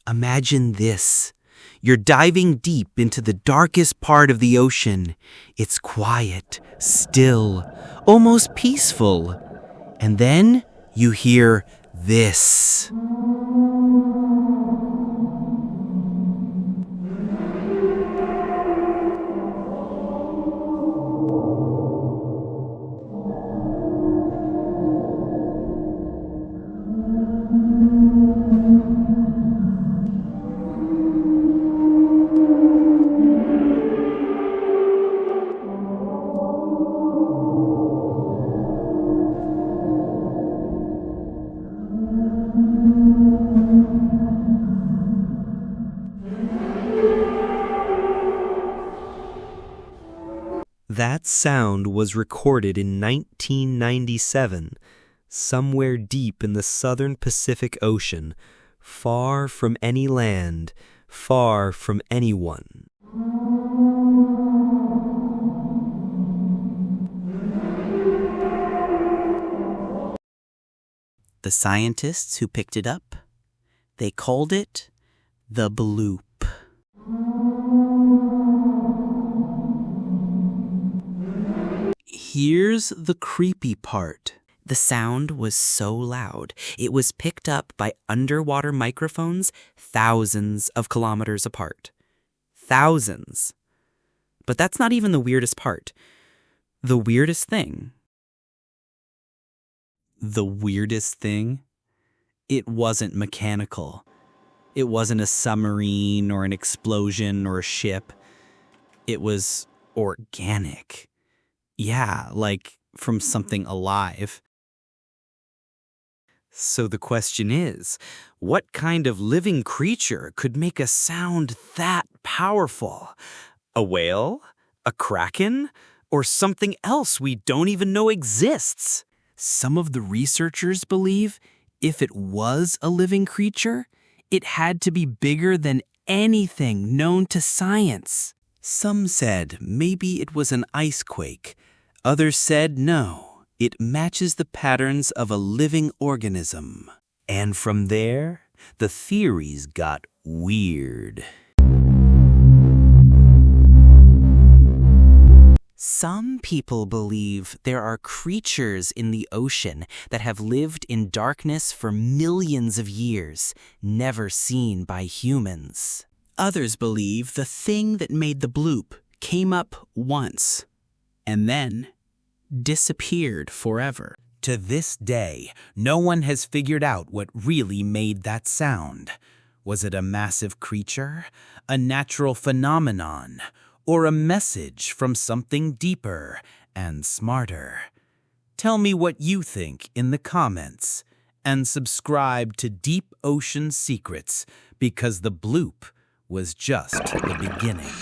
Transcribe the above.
Imagine this. You're diving deep into the darkest part of the ocean. It's quiet, still, almost peaceful. And then you hear this. That sound was recorded in 1997, somewhere deep in the southern Pacific Ocean, far from any land, far from anyone. The scientists who picked it up, they called it the Bloop. Here's the creepy part. The sound was so loud, it was picked up by underwater microphones thousands of kilometers apart. Thousands. But that's not even the weirdest part. The weirdest thing. The weirdest thing? It wasn't mechanical. It wasn't a submarine or an explosion or a ship. It was organic. Yeah, like from something alive. So the question is, what kind of living creature could make a sound that powerful? A whale? A kraken? Or something else we don't even know exists? Some of the researchers believe if it was a living creature, it had to be bigger than anything known to science. Some said maybe it was an ice quake. Others said no, it matches the patterns of a living organism. And from there, the theories got weird. Some people believe there are creatures in the ocean that have lived in darkness for millions of years, never seen by humans. Others believe the thing that made the bloop came up once, and then disappeared forever. To this day, no one has figured out what really made that sound. Was it a massive creature, a natural phenomenon, or a message from something deeper and smarter? Tell me what you think in the comments, and subscribe to Deep Ocean Secrets, because the bloop was just the beginning.